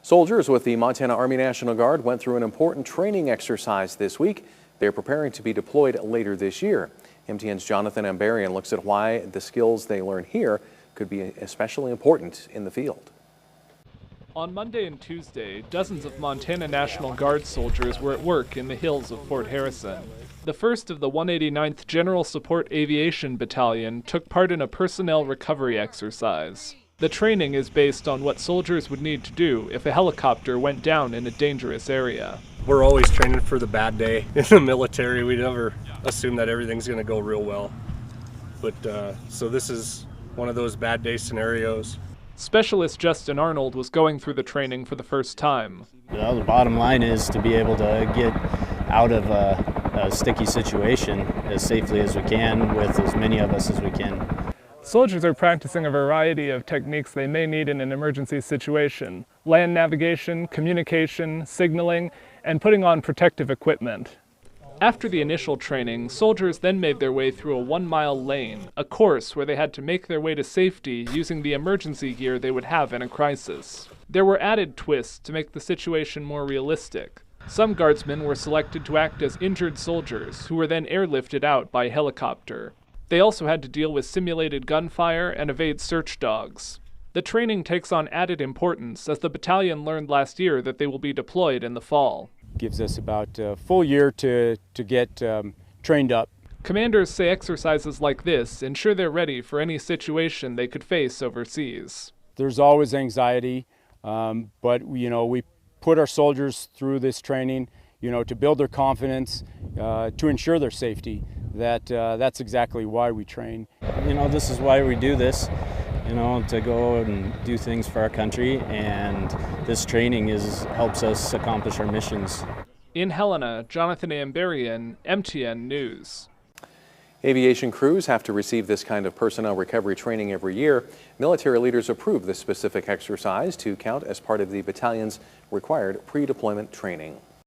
Soldiers with the Montana Army National Guard went through an important training exercise this week. They're preparing to be deployed later this year. MTN's Jonathan Ambarian looks at why the skills they learn here could be especially important in the field. On Monday and Tuesday, dozens of Montana National Guard soldiers were at work in the hills of Fort Harrison. The 1st of the 189th General Support Aviation Battalion took part in a personnel recovery exercise. The training is based on what soldiers would need to do if a helicopter went down in a dangerous area. We're always training for the bad day. In the military, we never assume that everything's going to go real well. But so this is one of those bad day scenarios. Specialist Justin Arnold was going through the training for the first time. Well, the bottom line is to be able to get out of a sticky situation as safely as we can with as many of us as we can. Soldiers are practicing a variety of techniques they may need in an emergency situation: land navigation, communication, signaling, and putting on protective equipment. After the initial training, soldiers then made their way through a 1-mile lane, a course where they had to make their way to safety using the emergency gear they would have in a crisis. There were added twists to make the situation more realistic. Some guardsmen were selected to act as injured soldiers, who were then airlifted out by helicopter. They also had to deal with simulated gunfire and evade search dogs. The training takes on added importance as the battalion learned last year that they will be deployed in the fall. Gives us about a full year to get trained up. Commanders say exercises like this ensure they're ready for any situation they could face overseas. There's always anxiety, but we put our soldiers through this training, to build their confidence, to ensure their safety. That's exactly why we train. This is why we do this, to go and do things for our country, and this training helps us accomplish our missions. In Helena, Jonathan Ambarian, MTN News. Aviation crews have to receive this kind of personnel recovery training every year. Military leaders approve this specific exercise to count as part of the battalion's required pre-deployment training.